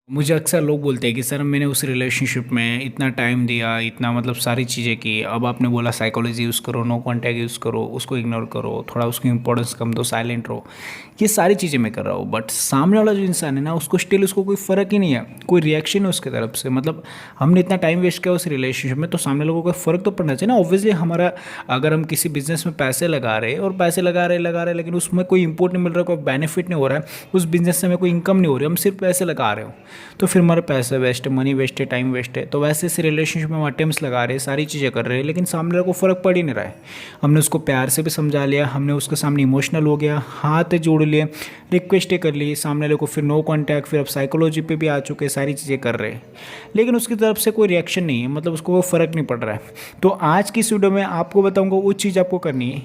मुझे अक्सर लोग बोलते हैं कि सर मैंने उस रिलेशनशिप में इतना टाइम दिया, इतना मतलब सारी चीज़ें की, अब आपने बोला साइकोलॉजी यूज़ करो, नो कांटेक्ट यूज़ करो, उसको इग्नोर करो, थोड़ा उसकी इंपॉर्टेंस कम दो, साइलेंट रहो। ये सारी चीज़ें मैं कर रहा हूँ, बट सामने वाला जो इंसान है ना, उसको स्टिल उसको कोई फ़र्क ही नहीं है, कोई रिएक्शन है उसकी तरफ से। मतलब हमने इतना टाइम वेस्ट किया उस रिलेशनशिप में, तो सामने लोगों को फ़र्क तो पड़ना चाहिए ना। ऑब्वियसली हमारा, अगर हम किसी बिजनेस में पैसे लगा रहे हैं और पैसे लगा रहे लेकिन उसमें कोई इंपोर्ट नहीं मिल रहा, कोई बेनिफिट नहीं हो रहा है, उस बिजनेस से हमें कोई इनकम नहीं हो रही, हम सिर्फ पैसे लगा रहे हो, तो फिर हमारा पैसा वेस्ट है, मनी वेस्ट है, टाइम वेस्ट है। तो वैसे इस रिलेशनशिप में हम अटेम्प्ट्स लगा रहे हैं, सारी चीज़ें कर रहे हैं, लेकिन सामने वाले को फ़र्क पड़ ही नहीं रहा है। हमने उसको प्यार से भी समझा लिया, हमने उसके सामने इमोशनल हो गया, हाथ जोड़ लिए, रिक्वेस्टें कर ली सामने वाले को, फिर नो कॉन्टैक्ट, फिर अब साइकोलॉजी पे भी आ चुके हैं, सारी चीज़ें कर रहे हैं, लेकिन उसकी तरफ से कोई रिएक्शन नहीं है, मतलब उसको वो फ़र्क नहीं पड़ रहा है। तो आज की इस वीडियो में आपको बताऊंगा वो चीज़ आपको करनी है,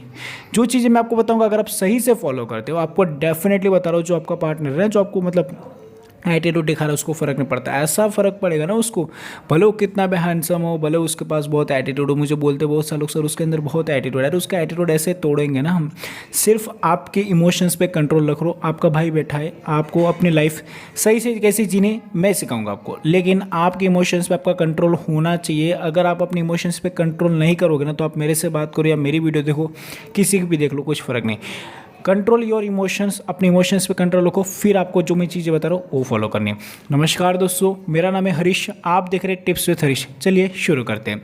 जो चीज़ें मैं आपको बताऊंगा अगर आप सही से फॉलो करते हो, आपको डेफिनेटली बता रहा हूँ, जो आपका पार्टनर है, जो आपको मतलब एटीट्यूड दिखा रहा है, उसको फ़र्क नहीं पड़ता। ऐसा फ़र्क पड़ेगा ना उसको, भले वो कितना भी हैंडसम हो, भले उसके पास बहुत एटीट्यूड हो। मुझे बोलते बहुत सारे लोग सर उसके अंदर बहुत एटीट्यूड है, अरे उसका एटीट्यूड ऐसे तोड़ेंगे ना हम। सिर्फ आपके इमोशंस पे कंट्रोल रख लो, आपका भाई बैठा है, आपको अपनी लाइफ सही से कैसे जीने मैं सिखाऊंगा आपको, लेकिन आपके इमोशंस पे आपका कंट्रोल होना चाहिए। अगर आप अपने इमोशंस पे कंट्रोल नहीं करोगे ना, तो आप मेरे से बात करो या मेरी वीडियो देखो, किसी की भी देख लो, कुछ फ़र्क नहीं। कंट्रोल योर इमोशंस, अपने इमोशंस पे कंट्रोल रखो, फिर आपको जो मैं चीज़ें बता रहा हूँ वो फॉलो करनी है। नमस्कार दोस्तों, मेरा नाम है हरीश, आप देख रहे हैं टिप्स विद हरीश। चलिए शुरू करते हैं।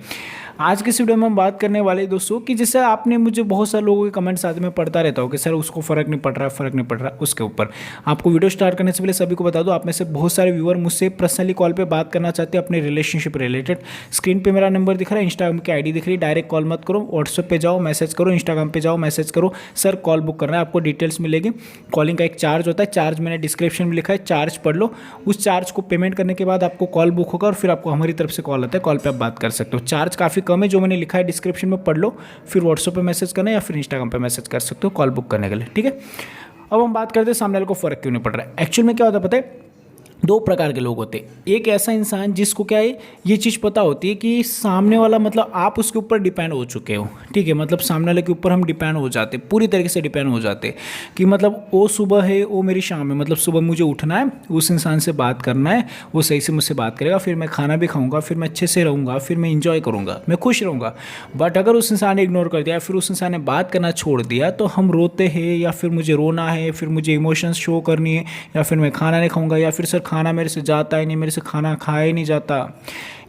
आज के इस वीडियो में हम बात करने वाले हैं दोस्तों कि जैसे आपने, मुझे बहुत सारे लोगों के कमेंट्स आते में पढ़ता रहता हो कि सर उसको फ़र्क नहीं पड़ रहा, फ़र्क नहीं पड़ रहा। उसके ऊपर आपको वीडियो स्टार्ट करने से पहले सभी को बता दो, आप में से बहुत सारे व्यूअर मुझसे पर्सनली कॉल पे बात करना चाहते हैं अपने रिलेशनशिप रिलेटेड। स्क्रीन पे मेरा नंबर दिख रहा है, इंस्टाग्राम की आईडी दिख रही है, डायरेक्ट कॉल मत करो, व्हाट्सएप पे जाओ मैसेज करो, इंस्टाग्राम पे जाओ मैसेज करो, सर कॉल बुक करना है, आपको डिटेल्स मिलेगी। कॉलिंग का एक चार्ज होता है, चार्ज मैंने डिस्क्रिप्शन में लिखा है, चार्ज पढ़ लो। उस चार्ज को पेमेंट करने के बाद आपको कॉल बुक होगा और फिर आपको हमारी तरफ से कॉल आता है, कॉल पे आप बात कर सकते हो। चार्ज काफ़ी कम है, जो मैंने लिखा है डिस्क्रिप्शन में पढ़ लो, फिर व्हाट्सएप पे मैसेज करना या फिर इंस्टाग्राम पे मैसेज कर सकते हो कॉल बुक करने के लिए, ठीक है। अब हम बात करते हैं सामने वाले को फ़र्क क्यों नहीं पड़ रहा है। एक्चुअल में क्या होता है पता है, दो प्रकार के लोग होते हैं। एक ऐसा इंसान जिसको क्या है, ये चीज़ पता होती है कि सामने वाला, मतलब आप उसके ऊपर डिपेंड हो चुके हो, ठीक है, मतलब सामने वाले के ऊपर हम डिपेंड हो जाते, पूरी तरीके से डिपेंड हो जाते कि मतलब वो सुबह है, वो मेरी शाम है, मतलब सुबह मुझे उठना है, उस इंसान से बात करना है, वो सही से मुझसे बात करेगा, फिर मैं खाना भी खाऊंगा, फिर मैं अच्छे से रहूँगा, फिर मैं इंजॉय करूँगा, मैं खुश रहूँगा। बट अगर उस इंसान ने इग्नोर कर दिया, फिर उस इंसान ने बात करना छोड़ दिया, तो हम रोते हैं, या फिर मुझे रोना है, फिर मुझे इमोशंस शो करनी है, या फिर मैं खाना नहीं खाऊंगा, या फिर सर खाना मेरे से जाता ही नहीं, मेरे से खाना खाया ही नहीं जाता,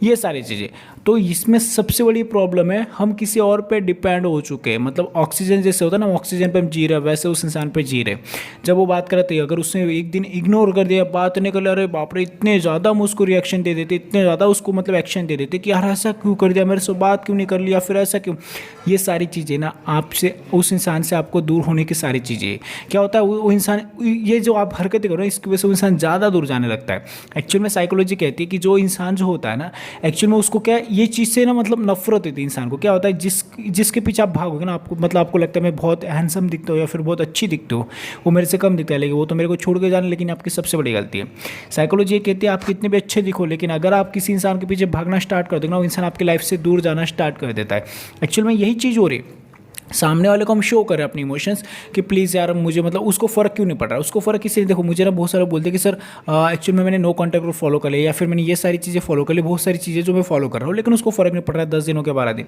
ये सारी चीज़ें। तो इसमें सबसे बड़ी प्रॉब्लम है, हम किसी और पे डिपेंड हो चुके हैं। मतलब ऑक्सीजन जैसे होता है ना, ऑक्सीजन पे हम जी रहे हैं, वैसे उस इंसान पे जी रहे। जब वो बात करते हैं, अगर उसने एक दिन इग्नोर कर दिया, बात नहीं कर लिया, अरे बाप रे, इतने ज़्यादा हम उसको रिएक्शन दे देते, इतने ज़्यादा उसको मतलब एक्शन दे देते कि यार ऐसा क्यों कर दिया, मेरे से बात क्यों नहीं कर लिया, फिर ऐसा क्यों। ये सारी चीज़ें ना, आपसे, उस इंसान से आपको दूर होने की सारी चीज़ें। क्या होता है, वो इंसान, ये जो आप हरकतें करो, इसकी वजह से वो इंसान ज़्यादा दूर जाने लगता है। एक्चुअल में साइकोलॉजी कहती है कि जो इंसान जो होता है ना, एक्चुअल में उसको क्या, ये चीज़ से ना मतलब नफरत होती है इंसान को। क्या होता है, जिसके पीछे आप भागोगे ना, आपको मतलब आपको लगता है मैं बहुत हैंडसम दिखता हूँ या फिर बहुत अच्छी दिखती हूँ, वो मेरे से कम दिखता है, लेकिन वो तो मेरे को छोड़ के जाने, लेकिन आपकी सबसे बड़ी गलती है। साइकोलॉजी ये कहती है आप कितने भी अच्छे दिखो, लेकिन अगर आप किसी इंसान के पीछे भागना स्टार्ट कर दोगे ना, वो इंसान आपकी लाइफ से दूर जाना स्टार्ट कर देता है। एक्चुअल में यही चीज़ हो रही है, सामने वाले को हम शो कर रहे हैं अपनी इमोशंस कि प्लीज़ यार मुझे, मतलब उसको फ़र्क क्यों नहीं पड़ रहा है। उसको फ़र्क इसलिए, देखो मुझे ना बहुत सारे बोलते हैं कि सर एक्चुअल में मैंने नो कॉन्टैक्ट को फॉलो कर लिया, या फिर मैंने ये सारी चीज़ें फॉलो कर ली, बहुत सारी चीज़ें जो मैं फॉलो कर रहा हूँ, लेकिन उसको फ़र्क नहीं पड़ रहा है 10 दिनों के 12 दिन।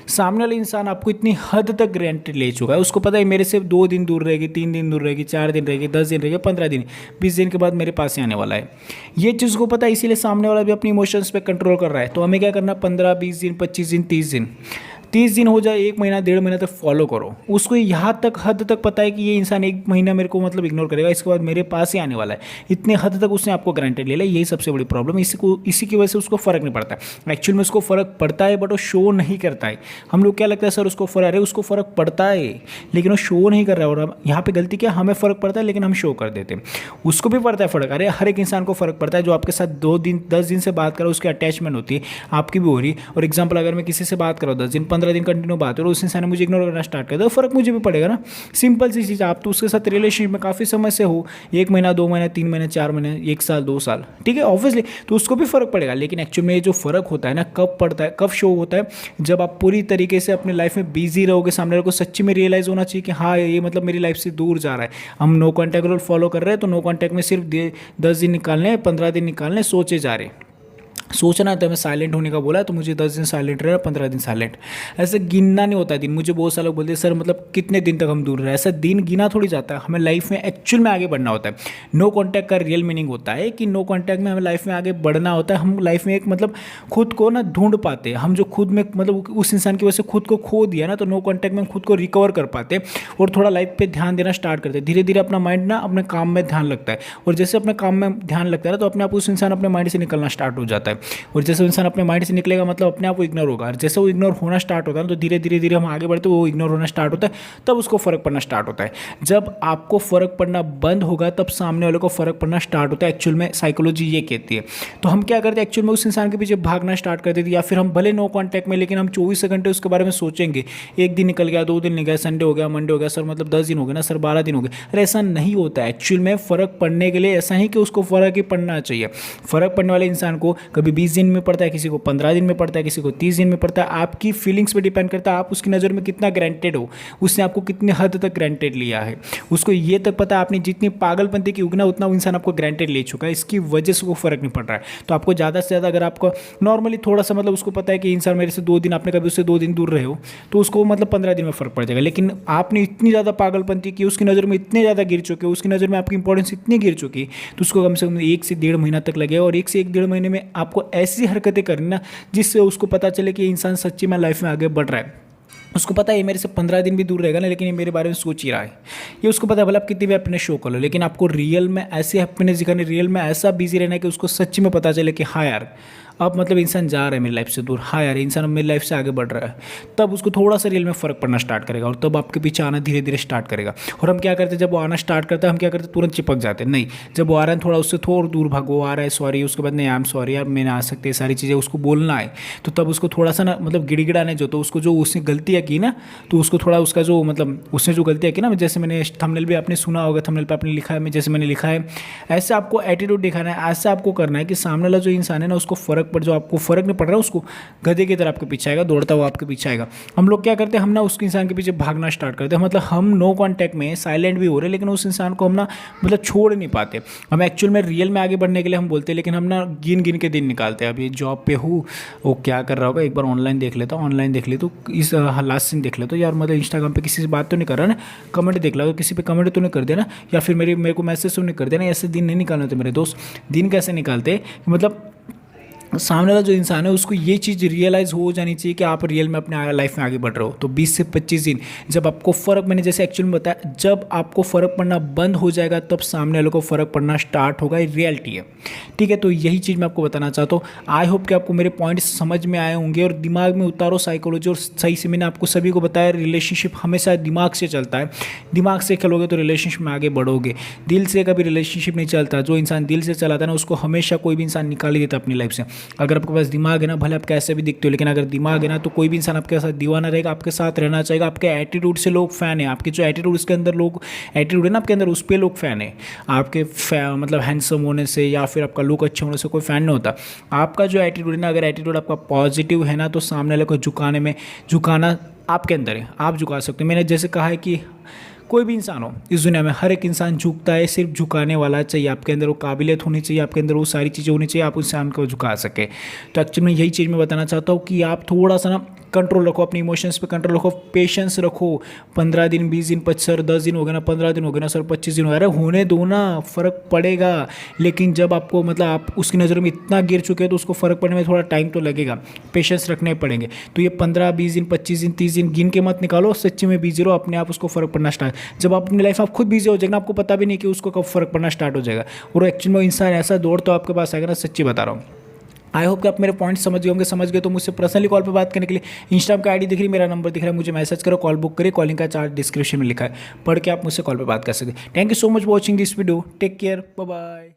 सामने वाले इंसान आपको इतनी हद तक ग्रांटेड ले चुका है, उसको पता है मेरे से 2 दिन दूर रहेगी, 3 दिन दूर रहेगी, 4 दिन रहेगी, 10 दिन रहेगी, 15 दिन, 20 दिन के बाद मेरे पास ही आने वाला है। ये चीज़ को पता है, इसीलिए सामने वाला भी अपनी इमोशंस पे कंट्रोल कर रहा है। तो हमें क्या करना, 15, 20 दिन, 25 दिन, 30 दिन हो जाए, 1 महीना, 1.5 महीना तक फॉलो करो उसको। यहाँ तक हद तक पता है कि ये इंसान 1 महीना मेरे को मतलब इग्नोर करेगा, इसके बाद मेरे पास ही आने वाला है, इतने हद तक उसने आपको गारंटेड ले लिया। यही सबसे बड़ी प्रॉब्लम, इसी की वजह से उसको फ़र्क नहीं पड़ता। एक्चुअल में उसको फ़र्क पड़ता है, बट वो शो नहीं करता है। हम लोग क्या लगता है सर उसको फ़र्क, अरे उसको फ़र्क पड़ता है लेकिन वो शो नहीं कर रहा है। और यहाँ पे गलती क्या, हमें फ़र्क पड़ता है लेकिन हम शो कर देते हैं। उसको भी पड़ता है फ़र्क, अरे हर एक इंसान को फ़र्क पड़ता है। जो आपके साथ 2 दिन 10 दिन से बात कर रहा है, उसकी अटैचमेंट होती है, आपकी भी हो रही है। और एग्जाम्पल, अगर मैं किसी से बात कर रहा हूँ 10 दिन, 15 15 दिन कंटिन्यू बात हो और उस इंसान ने मुझे इग्नोर करना स्टार्ट कर दिया, फ़र्क मुझे भी पड़ेगा ना। सिंपल सी चीज़, आप तो उसके साथ रिलेशनशिप में काफ़ी समय से हो, 1 महीना, 2 महीने, 3 महीने, 4 महीने, 1 साल, 2 साल, ठीक है, ऑब्वियसली तो उसको भी फ़र्क पड़ेगा। लेकिन एक्चुअल में जो फ़र्क होता है ना, कब पड़ता है, कब शो होता है, जब आप पूरी तरीके से अपनी लाइफ में बिजी रहोगे, सामने वाले को सच्ची में रियलाइज़ होना चाहिए कि हाँ ये मतलब मेरी लाइफ से दूर जा रहा है। हम नो कॉन्टैक्ट रूल फॉलो कर रहे हैं, तो नो कॉन्टैक्ट में सिर्फ 10 दिन निकालने, 15 दिन निकालने, सोचे जा रहे हैं। सोचना है तो मैं साइलेंट होने का बोला है, तो मुझे 10 दिन साइलेंट रहना, 15 दिन साइलेंट, ऐसे गिनना नहीं होता है दिन। मुझे बहुत सारे लोग बोलते हैं सर मतलब कितने दिन तक हम दूर रहे, ऐसा दिन गिना थोड़ी जाता है। हमें लाइफ में एक्चुअल में आगे बढ़ना होता है। नो कॉन्टैक्ट का रियल मीनिंग होता है कि नो कॉन्टैक्ट में हमें लाइफ में आगे बढ़ना होता है। हम लाइफ में एक मतलब खुद को ना ढूंढ पाते हैं, हम जो खुद में मतलब उस इंसान की वजह से खुद को खो दिया ना, तो नो कॉन्टैक्ट में हम खुद को रिकवर कर पाते हैं और थोड़ा लाइफ पे ध्यान देना स्टार्ट करते हैं। धीरे धीरे अपना माइंड ना अपने काम में ध्यान लगता है, और जैसे अपने काम में ध्यान लगता है ना, तो अपने आप उस इंसान अपने माइंड से निकलना स्टार्ट हो जाता है। और जैसे इंसान अपने माइंड से निकलेगा मतलब अपने आप वो इग्नोर होगा, और जैसे वो इग्नोर होना स्टार्ट होता है तो धीरे धीरे धीरे हम आगे बढ़ते, वो इग्नोर होना स्टार्ट होता है, तब उसको फर्क पड़ना स्टार्ट होता है। जब आपको फर्क पड़ना बंद होगा तब सामने वाले को फर्क पड़ना स्टार्ट होता है। एक्चुअल में साइकोलॉजी ये कहती है। तो हम क्या करते हैं, एक्चुअल में उस इंसान के पीछे भागना स्टार्ट कर देते, या फिर हम भले नो कॉन्टैक्ट में, लेकिन हम 24 घंटे उसके बारे में सोचेंगे। एक दिन निकल गया, 2 दिन निकल गया, संडे हो गया, मंडे हो गया, सर मतलब 10 दिन हो गए ना सर, 12 दिन हो गए। अरे ऐसा नहीं होता है। एक्चुअल में फ़र्क पड़ने के लिए ऐसा नहीं कि उसको फ़र्क ही पड़ना चाहिए। फ़र्क पड़ने वाले इंसान को कभी 20 दिन में पड़ता है, किसी को 15 दिन में पड़ता है, किसी को 30 दिन में पड़ता है। आपकी फीलिंग्स पे डिपेंड करता है, आप उसकी नज़र में कितना ग्रांटेड हो, उसने आपको कितने हद तक ग्रांटेड लिया है। उसको ये तक पता है आपने जितनी पागलपंती की उगना उतना वो इंसान आपको ग्रांटेड ले चुका है, इसकी वजह से वो फ़र्क नहीं पड़ रहा है। तो आपको ज़्यादा से ज़्यादा अगर आपको नॉर्मली थोड़ा सा मतलब उसको पता है कि इंसान मेरे से 2 दिन, आपने कभी उससे 2 दिन दूर रहे हो, तो उसको मतलब 15 दिन में फ़र्क पड़ जाएगा। लेकिन आपने इतनी ज़्यादा पागलपंती की, उसकी नज़र में इतने ज़्यादा गिर चुके, उसकी नज़र में आपकी इंपॉर्टेंस इतनी गिर चुकी, तो उसको कम से कम 1 से 1.5 महीना तक लगेगा। और 1 से 1.5 महीने में आपको ऐसी हरकतें करनी ना जिससे उसको पता चले कि इंसान सच्ची में लाइफ में आगे बढ़ रहा है। उसको पता है ये मेरे से 15 दिन भी दूर रहेगा ना, लेकिन ये मेरे बारे में सोच ही रहा है। ये उसको पता है, भले आप कितनी भी हैप्पीनेस शो कर लो, लेकिन आपको रियल में ऐसी हैप्पीनेस दिखानी, रियल में ऐसा बिजी रहना है कि उसको सच्ची में पता चले कि हाँ यार अब मतलब इंसान जा रहा है मेरी लाइफ से दूर, हाँ यार इंसान मेरी लाइफ से आगे बढ़ रहा है। तब उसको थोड़ा सा रियल में फ़र्क पड़ना स्टार्ट करेगा, और तब आपके पीछे आना धीरे धीरे स्टार्ट करेगा। और हम क्या करते हैं, जब वो आना स्टार्ट करता है हम क्या करते हैं, तुरंत चिपक जाते हैं। नहीं, जब वो आ रहा है थोड़ा उससे थोड़ा दूर भागो, आ रहा है सॉरी, उसके बाद नहीं आई एम सॉरी यार मैं ना आ सकते, सारी चीज़ें उसको बोलना है। तो तब उसको थोड़ा सा ना मतलब गिड़गिड़ाने जो, तो उसको जो उसने गलतियाँ की ना, तो उसको थोड़ा उसका जो मतलब उसने जो गलतियाँ की ना, जैसे मैंने थंबनेल भी आपने सुना होगा, थंबनेल पे आपने लिखा है, मैं जैसे मैंने लिखा है, ऐसे आपको एटीट्यूड दिखाना है। ऐसा आपको करना है कि सामने वाला जो इंसान है ना उसको फ़र्क पड़, जो आपको फ़र्क नहीं पड़ रहा है, उसको गधे की तरह आपके पीछे आएगा, दौड़ता हुआ आपके पीछे आएगा। हम लोग क्या करते हैं, हम ना उस इंसान के पीछे भागना स्टार्ट करते हैं। मतलब हम नो कॉन्टैक्ट में साइलेंट भी हो रहे हैं, लेकिन उस इंसान को हम ना मतलब छोड़ नहीं पाते। हम एक्चुअल में रियल में आगे बढ़ने के लिए हम बोलते हैं, लेकिन हम ना गिन गिन के दिन निकालते हैं। अभी जॉब पे हूँ, वो क्या कर रहा होगा, एक बार ऑनलाइन देख लेता हूँ, ऑनलाइन देख ले तो इस लास्ट सीन देख ले तो यार, मतलब इंस्टाग्राम पे किसी से बात तो नहीं कर रहा ना, कमेंट देख लो, किसी पे कमेंट तो नहीं कर देना, या फिर मेरे को मैसेज तो नहीं कर देना। ऐसे दिन नहीं निकालने होते मेरे दोस्त। दिन कैसे निकालते, मतलब सामने वाला जो इंसान है उसको ये चीज़ रियलाइज़ हो जानी चाहिए कि आप रियल में अपने लाइफ में आगे बढ़ रहे हो। तो 20 से 25 दिन जब आपको फ़र्क, मैंने जैसे एक्चुअल में बताया, जब आपको फ़र्क पड़ना बंद हो जाएगा तब सामने वालों को फ़र्क पड़ना स्टार्ट होगा। ये रियलिटी है, ठीक है। तो यही चीज़ मैं आपको बताना चाहता हूँ। आई होप कि आपको मेरे पॉइंट्स समझ में आए होंगे, और दिमाग में उतारो साइकोलॉजी। और सही से मैंने आपको सभी को बताया, रिलेशनशिप हमेशा दिमाग से चलता है। दिमाग से खेलोगे तो रिलेशनशिप में आगे बढ़ोगे। दिल से कभी रिलेशनशिप नहीं चलता। जो इंसान दिल से चलाता है ना उसको हमेशा कोई भी इंसान निकाल ही देता अपनी लाइफ से। अगर आपके पास दिमाग है ना, भले आप कैसे भी दिखते हो, लेकिन अगर दिमाग है ना तो कोई भी इंसान आपके साथ दीवाना रहेगा, आपके साथ रहना चाहेगा। आपके एटीट्यूड से लोग फ़ैन है, आपके जो एटीट्यूड उसके अंदर लोग एटीट्यूड है ना आपके अंदर, उस पर लोग फ़ैन है। आपके मतलब हैंडसम होने से या फिर आपका लुक अच्छा होने से कोई फ़ैन नहीं होता। आपका जो एटीट्यूड है ना, अगर एटीट्यूड आपका पॉजिटिव है ना, तो सामने वाले को झुकाना आपके अंदर है, आप झुका सकते हो। मैंने जैसे कहा है कि कोई भी इंसान हो इस दुनिया में, हर एक इंसान झुकता है, सिर्फ झुकाने वाला चाहिए। आपके अंदर वो काबिलियत होनी चाहिए, आपके अंदर वो सारी चीज़ें होनी चाहिए, आप उस इंसान को झुका सके। तो एक्चुअली मैं यही चीज़ मैं बताना चाहता हूँ कि आप थोड़ा सा ना कंट्रोल रखो, अपने इमोशंस पे कंट्रोल रखो, पेशेंस रखो। 15 दिन 20 दिन सर 10 दिन हो गए ना, 15 दिन हो गए ना सर, 25 दिन हो गए, अरे होने दो ना, फ़र्क पड़ेगा। लेकिन जब आपको मतलब आप उसकी नज़र में इतना गिर चुके हैं तो उसको फ़र्क पड़ने में थोड़ा टाइम तो लगेगा, पेशेंस रखने पड़ेंगे। तो ये 15 20 दिन 25 दिन 30 दिन गिन के मत निकालो, सच्ची में बिजी रहो, अपने आप उसको फ़र्क पड़ना स्टार्ट। जब आप अपनी लाइफ में आप खुद बिजी हो जाएगा, आपको पता भी नहीं कि उसको कब फ़र्क पड़ना स्टार्ट हो जाएगा। और एक्चुअली में इंसान ऐसा दौड़ तो आपके पास आएगा ना, सच्ची बता रहा हूँ। आई होप कि आप मेरे पॉइंट समझ गए तो मुझसे पर्सनली कॉल पे बात करने के लिए इंस्टाग्राम का आईडी दिख रही है, मेरा नंबर दिख रहा है, मुझे मैसेज करो, कॉल बुक करिए, कॉलिंग का चार्ज डिस्क्रिप्शन में लिखा है, पढ़ के आप मुझसे कॉल पे बात कर सकते हैं। Thank you so much for watching this video, take care, bye bye.